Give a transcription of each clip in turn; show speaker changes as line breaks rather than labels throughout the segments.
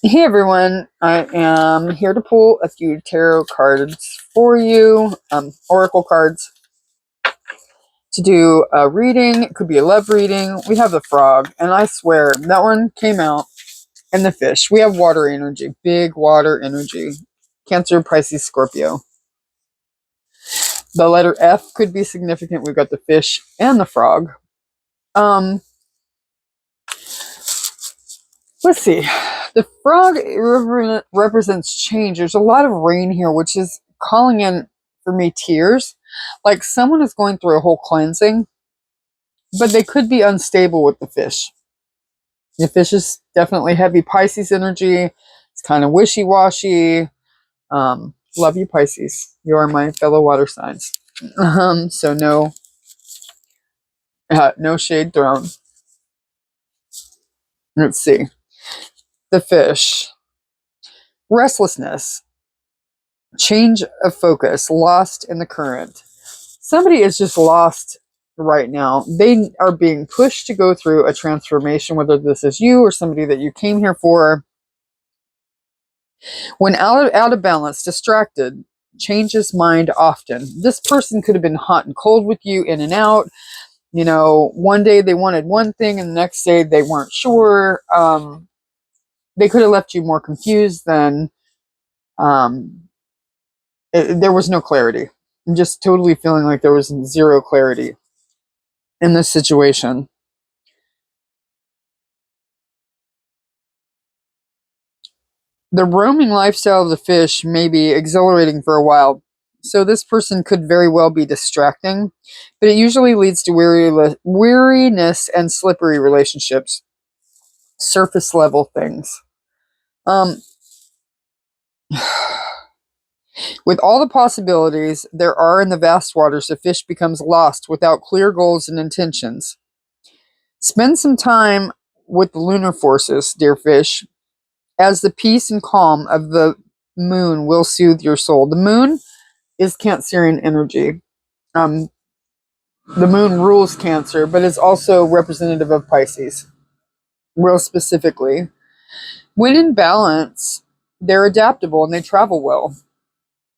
Hey everyone, I am here to pull a few tarot cards for you, oracle cards, to do a reading. It could be a love reading. We have the frog, and I swear that one came out, and the fish. We have water energy, big water energy. Cancer, Pisces, Scorpio. The letter F could be significant. We've got the fish and the frog. Um, let's see. The frog represents change. There's a lot of rain here, which is calling in for me tears. Like someone is going through a whole cleansing, but they could be unstable with the fish. The fish is definitely heavy Pisces energy. It's kind of wishy-washy. Love you, Pisces. You are my fellow water signs. So no shade thrown. Let's see. The fish. Restlessness. Change of focus. Lost in the current. Somebody is just lost right now. They are being pushed to go through a transformation, whether this is you or somebody that you came here for. When out of balance, distracted, changes mind often. This person could have been hot and cold with you, in and out. You know, one day they wanted one thing and the next day they weren't sure. They could have left you more confused than there was no clarity. I'm just totally feeling like there was zero clarity in this situation. The roaming lifestyle of the fish may be exhilarating for a while, so this person could very well be distracting, but it usually leads to weariness and slippery relationships, surface level things. With all the possibilities there are in the vast waters, the fish becomes lost without clear goals and intentions. Spend some time with the lunar forces, dear fish, as the peace and calm of the moon will soothe your soul. The moon is Cancerian energy. Um, the moon rules Cancer, but is also representative of Pisces, real specifically. When in balance, they're adaptable and they travel well.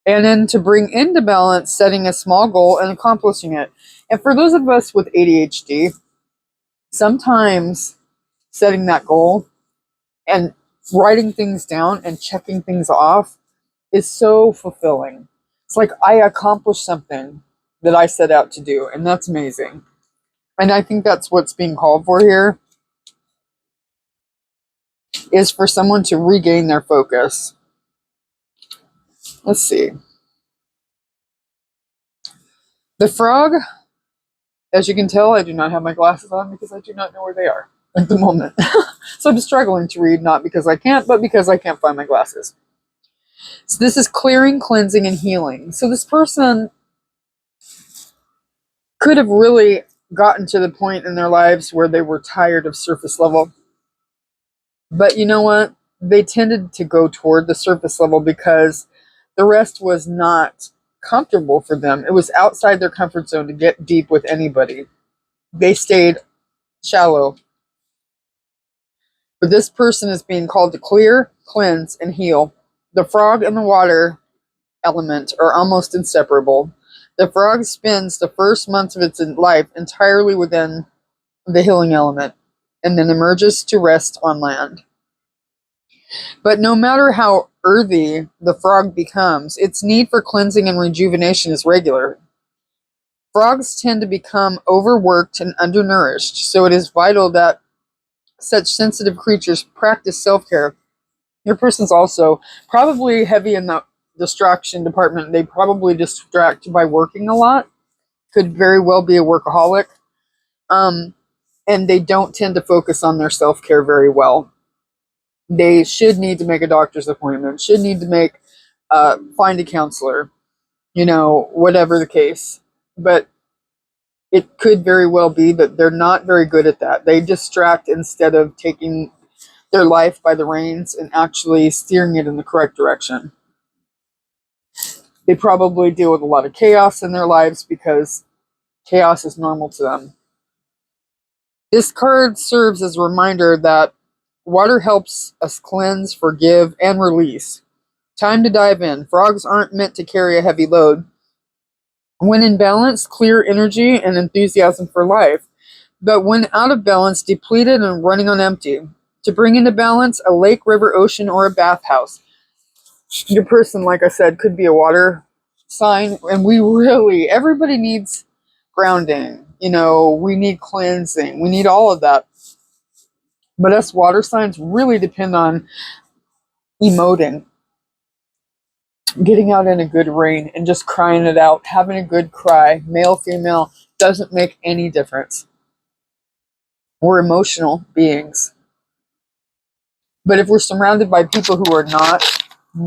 And then to bring into balance, setting a small goal and accomplishing it. And for those of us with ADHD, sometimes setting that goal and writing things down and checking things off is so fulfilling. It's like I accomplished something that I set out to do, and that's amazing. And I think that's what's being called for here, is for someone to regain their focus. Let's see. The frog, as you can tell, I do not have my glasses on because I do not know where they are at the moment. So I'm struggling to read, not because I can't, but because I can't find my glasses. So this is clearing, cleansing, and healing. So this person could have really gotten to the point in their lives where they were tired of surface level. But you know what? They tended to go toward the surface level because the rest was not comfortable for them. It was outside their comfort zone to get deep with anybody. They stayed shallow. But this person is being called to clear, cleanse, and heal. The frog and the water element are almost inseparable. The frog spends the first months of its life entirely within the healing element and then emerges to rest on land. But no matter how earthy the frog becomes, its need for cleansing and rejuvenation is regular. Frogs tend to become overworked and undernourished, so it is vital that such sensitive creatures practice self-care. Your person's also probably heavy in the distraction department. They probably distract by working a lot. Could very well be a workaholic. And they don't tend to focus on their self-care very well. They should need to make a doctor's appointment, should need to find a counselor, whatever the case. But it could very well be that they're not very good at that. They distract instead of taking their life by the reins and actually steering it in the correct direction. They probably deal with a lot of chaos in their lives because chaos is normal to them. This card serves as a reminder that Water helps us cleanse, forgive, and release. Time to dive in. Frogs aren't meant to carry a heavy load. When in balance, clear energy and enthusiasm for life. But when out of balance, depleted and running on empty. To bring into balance, a lake, river, ocean, or a bathhouse. Your person, like I said, could be a water sign. And everybody needs grounding. We need cleansing. We need all of that. But us water signs really depend on emoting, getting out in a good rain and just crying it out, having a good cry, male, female, doesn't make any difference. We're emotional beings. But if we're surrounded by people who are not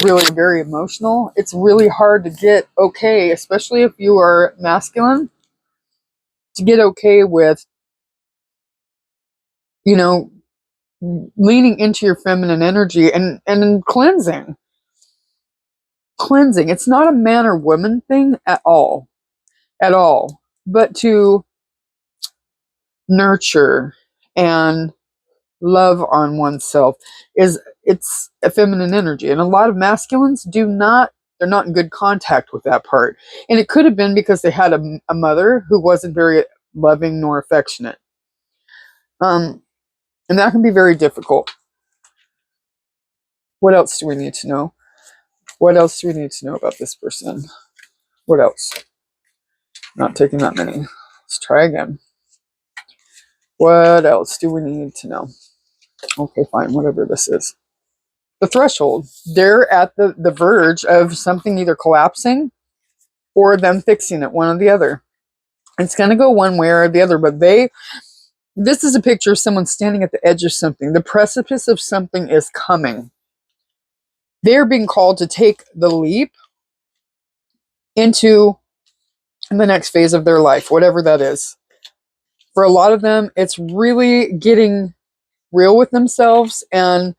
really very emotional, it's really hard to get okay, especially if you are masculine, to get okay with, leaning into your feminine energy and cleansing. Cleansing. It's not a man or woman thing at all. At all. But to nurture and love on oneself it's a feminine energy, and a lot of masculines they're not in good contact with that part, and it could have been because they had a mother who wasn't very loving nor affectionate, and that can be very difficult. What else do we need to know? What else do we need to know about this person? What else? Not taking that many. Let's try again. What else do we need to know? Okay, fine, whatever this is. The threshold. They're at the verge of something either collapsing or them fixing it, one or the other. It's going to go one way or the other, but this is a picture of someone standing at the edge of something. The precipice of something is coming. They're being called to take the leap into the next phase of their life, whatever that is. For a lot of them, it's really getting real with themselves and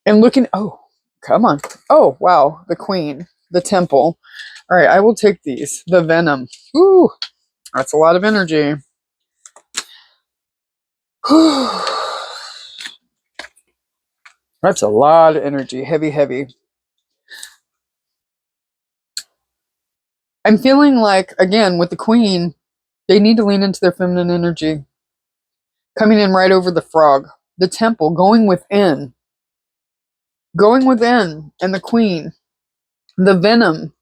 looking, oh, come on. Oh, wow, the Queen, the Temple. All right, I will take these. The Venom. Ooh, that's a lot of energy. That's a lot of energy. Heavy, heavy. I'm feeling like, again, with the Queen, they need to lean into their feminine energy. Coming in right over the Frog. The Temple, going within. Going within. And the Queen. The Venom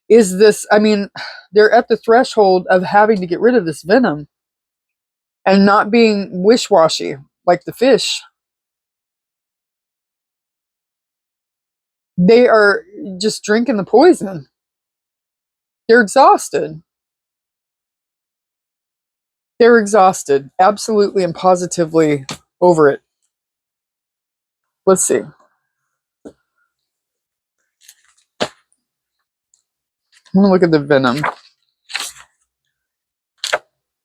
is this, they're at the threshold of having to get rid of this venom and not being wish-washy like the fish. They are just drinking the poison. They're exhausted. They're exhausted, absolutely and positively over it. Let's see. I'm going to look at the Venom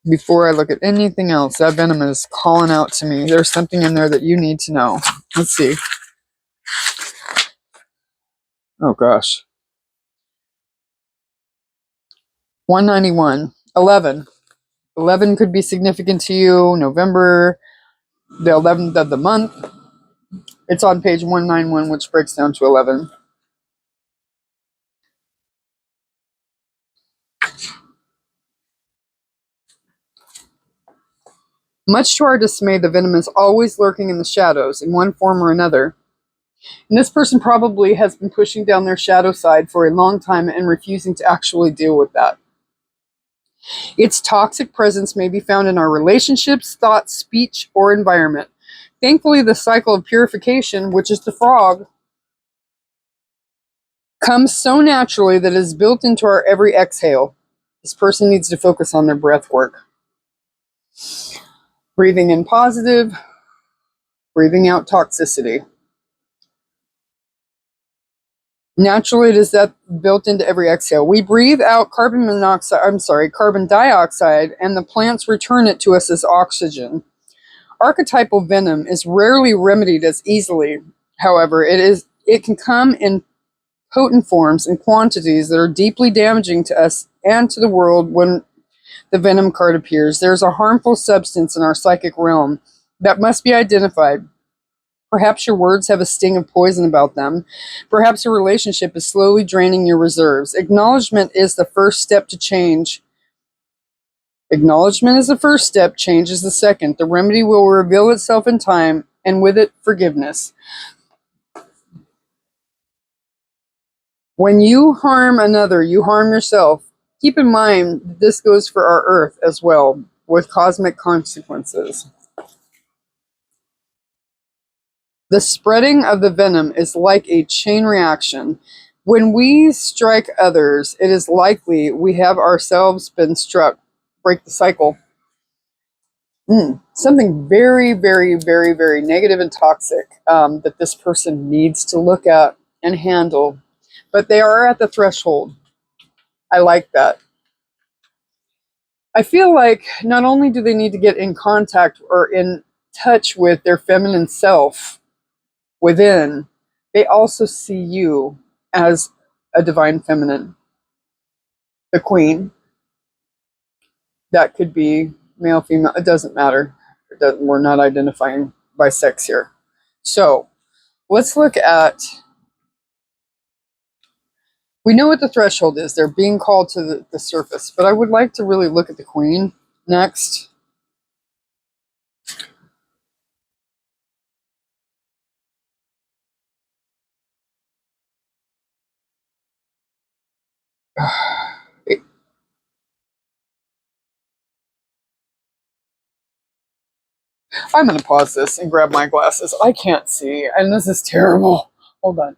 before I look at anything else. That Venom is calling out to me. There's something in there that you need to know. Let's see. Oh, gosh. 191. 11. 11 could be significant to you. November, the 11th of the month. It's on page 191, which breaks down to 11. Much to our dismay, the venom is always lurking in the shadows in one form or another. And this person probably has been pushing down their shadow side for a long time and refusing to actually deal with that. Its toxic presence may be found in our relationships, thoughts, speech, or environment. Thankfully, the cycle of purification, which is the frog, comes so naturally that it is built into our every exhale. This person needs to focus on their breath work. Breathing in positive, breathing out toxicity. Naturally, it is that built into every exhale. We breathe out carbon dioxide, and the plants return it to us as oxygen. Archetypal venom is rarely remedied as easily. However, it can come in potent forms and quantities that are deeply damaging to us and to the world when the Venom card appears. There's a harmful substance in our psychic realm that must be identified. Perhaps your words have a sting of poison about them. Perhaps your relationship is slowly draining your reserves. Acknowledgement is the first step to change. Acknowledgement is the first step, change is the second. The remedy will reveal itself in time, and with it, forgiveness. When you harm another, you harm yourself. Keep in mind this goes for our Earth as well, with cosmic consequences. The spreading of the venom is like a chain reaction. When we strike others, it is likely we have ourselves been struck. Break the cycle. Something very, very, very, very negative and toxic that this person needs to look at and handle. But they are at the threshold. I like that. I feel like not only do they need to get in contact or in touch with their feminine self within, they also see you as a divine feminine. The queen. That could be male, female. It doesn't matter. We're not identifying by sex here. So let's look at, we know what the threshold is. They're being called to the surface, but I would like to really look at the queen next. I'm going to pause this and grab my glasses. I can't see, and this is terrible. Hold on.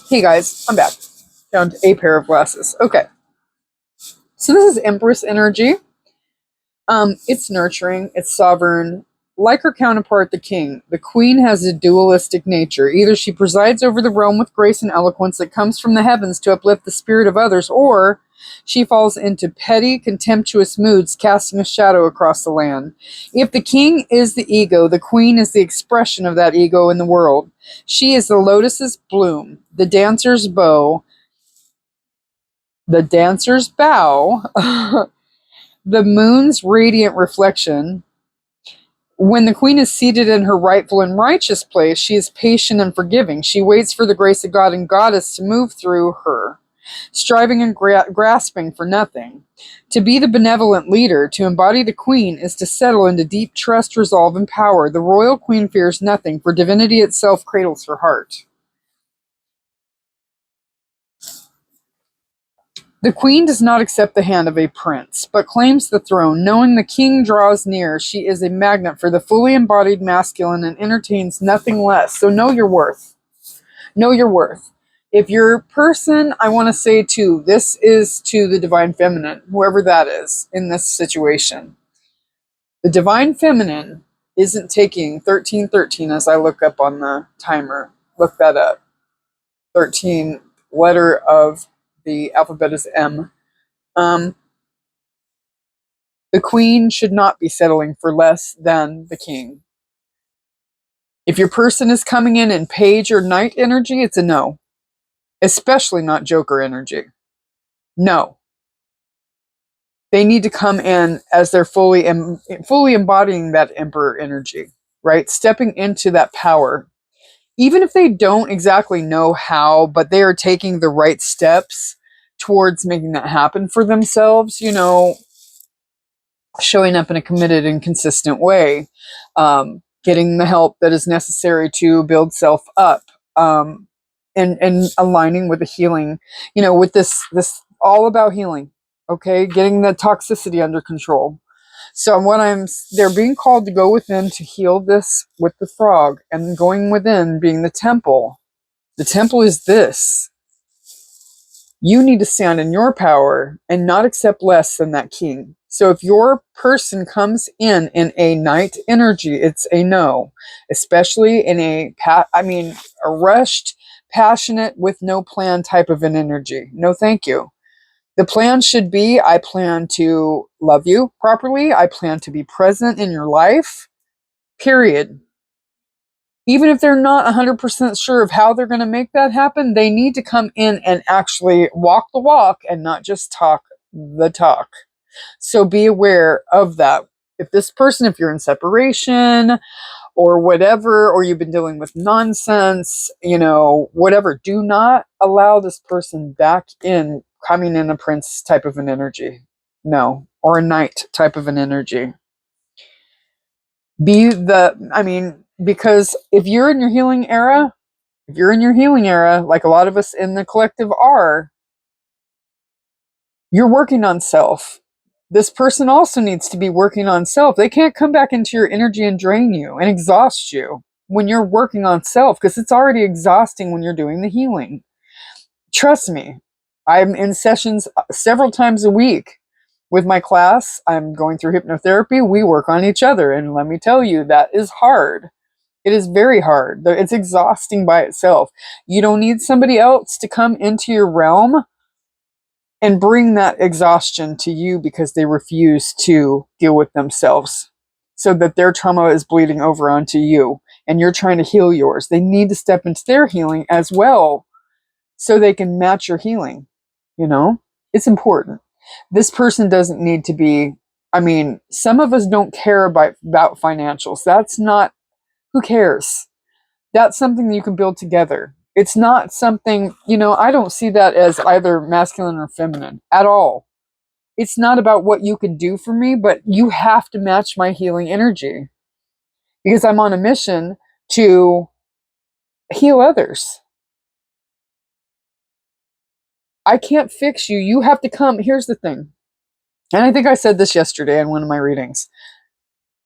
Hey guys, I'm back. Found a pair of glasses. Okay. So this is Empress energy. It's nurturing, it's sovereign. Like her counterpart, the king, the queen has a dualistic nature. Either she presides over the realm with grace and eloquence that comes from the heavens to uplift the spirit of others, or she falls into petty, contemptuous moods, casting a shadow across the land. If the king is the ego, the queen is the expression of that ego in the world. She is the lotus's bloom, the dancer's bow, the dancer's bow, the moon's radiant reflection. When the queen is seated in her rightful and righteous place, she is patient and forgiving. She waits for the grace of God and goddess to move through her, striving and grasping for nothing. To be the benevolent leader, to embody the queen, is to settle into deep trust, resolve, and power. The royal queen fears nothing, for divinity itself cradles her heart. The queen does not accept the hand of a prince, but claims the throne. Knowing the king draws near, she is a magnet for the fully embodied masculine and entertains nothing less. So know your worth. Know your worth. If you're a person, I want to say too, this is to the divine feminine, whoever that is in this situation. The divine feminine isn't taking 1313 as I look up on the timer. Look that up. 13, letter of the alphabet is M. The queen should not be settling for less than the king. If your person is coming in page or knight energy, it's a no. Especially not joker energy. No. They need to come in as they're fully embodying that emperor energy, right? Stepping into that power. Even if they don't exactly know how, but they are taking the right steps towards making that happen for themselves, you know, showing up in a committed and consistent way, getting the help that is necessary to build self up, and aligning with the healing, you know, with this all about healing, okay, getting the toxicity under control. So they're being called to go within to heal this with the frog, and going within being the temple. The temple is this. You need to stand in your power and not accept less than that king. So if your person comes in a knight energy, it's a no, especially in a rushed, passionate, with no plan type of an energy. No, thank you. The plan should be, I plan to love you properly. I plan to be present in your life, period. Even if they're not 100% sure of how they're going to make that happen, they need to come in and actually walk the walk and not just talk the talk. So be aware of that. If this person, if you're in separation or whatever, or you've been dealing with nonsense, whatever, do not allow this person back in, coming in a prince type of an energy. No. Or a knight type of an energy. Because if you're in your healing era, like a lot of us in the collective are, you're working on self. This person also needs to be working on self. They can't come back into your energy and drain you and exhaust you when you're working on self, because it's already exhausting when you're doing the healing. Trust me, I'm in sessions several times a week with my class. I'm going through hypnotherapy. We work on each other. And let me tell you, that is hard. It is very hard. It's exhausting by itself. You don't need somebody else to come into your realm and bring that exhaustion to you because they refuse to deal with themselves, so that their trauma is bleeding over onto you and you're trying to heal yours. They need to step into their healing as well so they can match your healing. It's important. This person doesn't need to be, some of us don't care about financials. That's not, who cares? That's something you can build together. It's not something, I don't see that as either masculine or feminine at all. It's not about what you can do for me, but you have to match my healing energy, because I'm on a mission to heal others. I can't fix you. You have to come. Here's the thing. And I think I said this yesterday in one of my readings.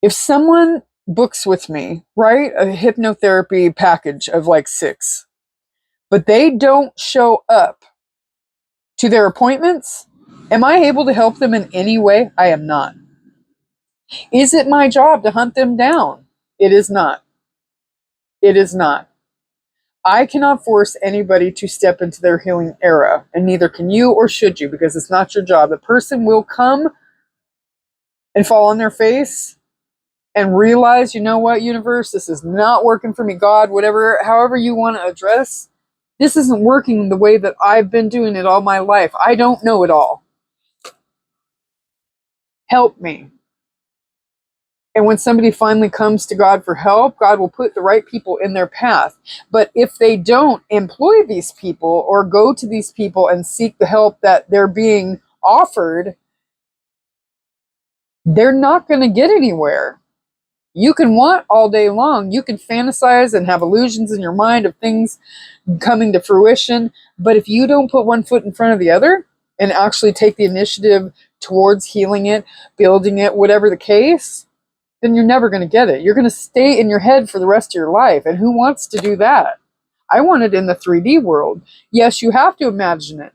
If someone books with me, right, a hypnotherapy package of like 6, but they don't show up to their appointments, am I able to help them in any way? I am not. Is it my job to hunt them down? It is not. It is not. I cannot force anybody to step into their healing era, and neither can you or should you, because it's not your job. The person will come and fall on their face and realize, you know what, universe, this is not working for me. God, whatever, however you want to address, this isn't working the way that I've been doing it all my life. I don't know it all. Help me. And when somebody finally comes to God for help, God will put the right people in their path. But if they don't employ these people or go to these people and seek the help that they're being offered, they're not going to get anywhere. You can want all day long. You can fantasize and have illusions in your mind of things coming to fruition. But if you don't put one foot in front of the other and actually take the initiative towards healing it, building it, whatever the case, then you're never going to get it. You're going to stay in your head for the rest of your life. And who wants to do that? I want it in the 3D world. Yes, you have to imagine it,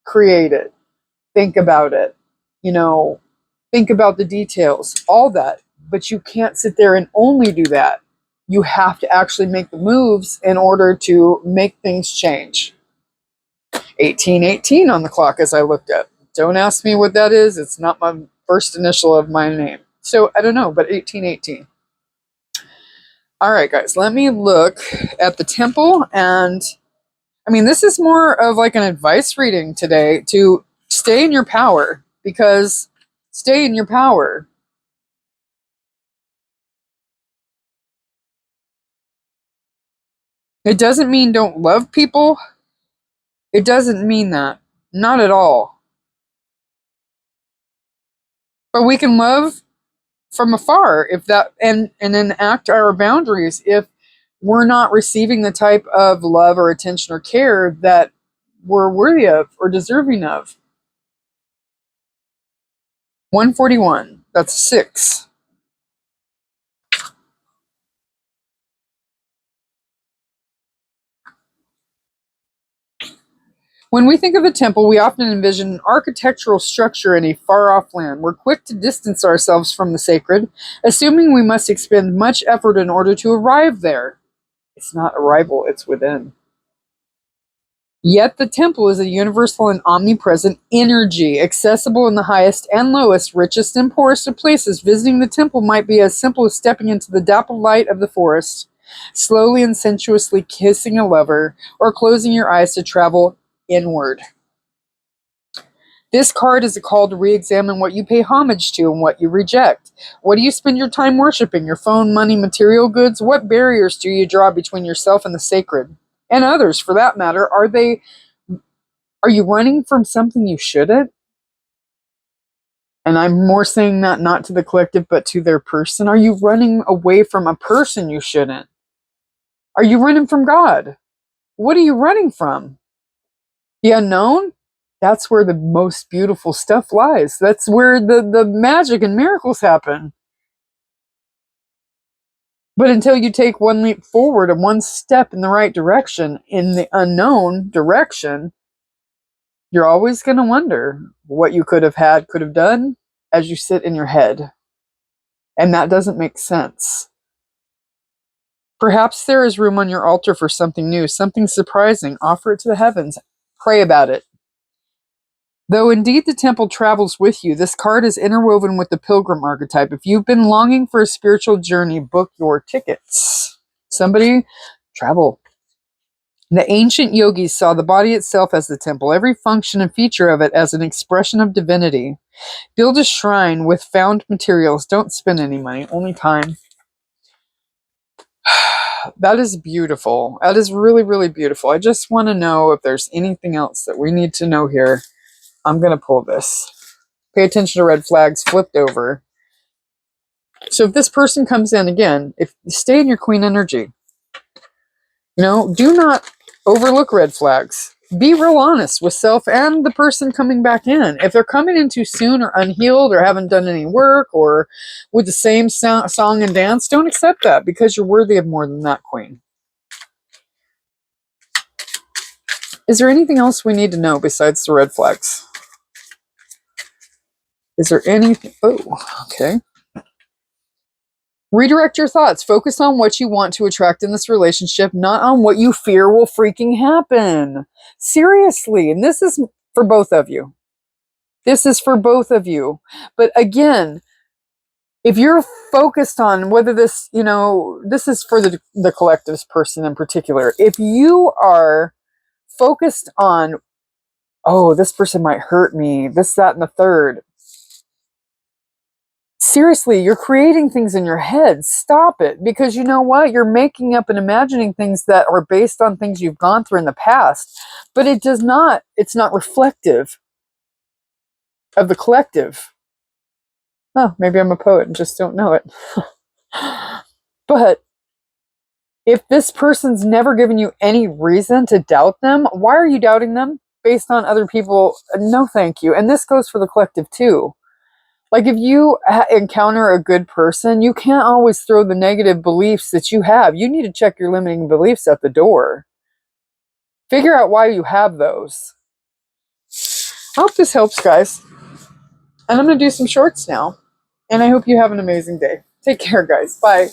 create it, think about it, think about the details, all that. But you can't sit there and only do that. You have to actually make the moves in order to make things change. 1818 on the clock as I looked at. Don't ask me what that is. It's not my first initial of my name. So I don't know, but 1818. All right, guys, let me look at the temple. And this is more of like an advice reading today to stay in your power, because stay in your power. It doesn't mean don't love people. It doesn't mean that. Not at all. But we can love from afar if that and enact our boundaries if we're not receiving the type of love or attention or care that we're worthy of or deserving of. 141. That's 6. When we think of a temple, we often envision an architectural structure in a far-off land. We're quick to distance ourselves from the sacred, assuming we must expend much effort in order to arrive there. It's not arrival, it's within. Yet the temple is a universal and omnipresent energy, accessible in the highest and lowest, richest and poorest of places. Visiting the temple might be as simple as stepping into the dappled light of the forest, slowly and sensuously kissing a lover, or closing your eyes to travel inward. This card is a call to re-examine what you pay homage to and what you reject. What do you spend your time worshiping? Your phone, money, material goods? What barriers do you draw between yourself and the sacred? And others, for that matter. Are you running from something you shouldn't? And I'm more saying that not to the collective, but to their person. Are you running away from a person you shouldn't? Are you running from God? What are you running from? The unknown? That's where the most beautiful stuff lies. That's where the magic and miracles happen. But until you take one leap forward and one step in the right direction, in the unknown direction, you're always going to wonder what you could have had, could have done, as you sit in your head. And that doesn't make sense. Perhaps there is room on your altar for something new, something surprising. Offer it to the heavens. Pray about it. Though indeed the temple travels with you, this card is interwoven with the pilgrim archetype. If you've been longing for a spiritual journey, book your tickets. Somebody, travel. The ancient yogis saw the body itself as the temple, every function and feature of it as an expression of divinity. Build a shrine with found materials. Don't spend any money, only time. That is beautiful. That is really, really beautiful. I just want to know if there's anything else that we need to know here. I'm going to pull this. Pay attention to red flags flipped over. So if this person comes in again, if you stay in your queen energy, do not overlook red flags. Be real honest with self and the person coming back in. If they're coming in too soon or unhealed or haven't done any work or with the same song and dance, don't accept that because you're worthy of more than that, queen. Is there anything else we need to know besides the red flags? Is there anything? Oh, okay. Redirect your thoughts. Focus on what you want to attract in this relationship, not on what you fear will freaking happen. Seriously. And this is for both of you. This is for both of you. But again, if you're focused on whether this, this is for the collectives person in particular. If you are focused on, oh, this person might hurt me, this, that, and the third. Seriously, you're creating things in your head. Stop it. Because you know what? You're making up and imagining things that are based on things you've gone through in the past. But it's not reflective of the collective. Oh, maybe I'm a poet and just don't know it. But if this person's never given you any reason to doubt them, why are you doubting them based on other people? No, thank you. And this goes for the collective too. Like if you encounter a good person, you can't always throw the negative beliefs that you have. You need to check your limiting beliefs at the door. Figure out why you have those. I hope this helps, guys. And I'm going to do some shorts now. And I hope you have an amazing day. Take care, guys. Bye.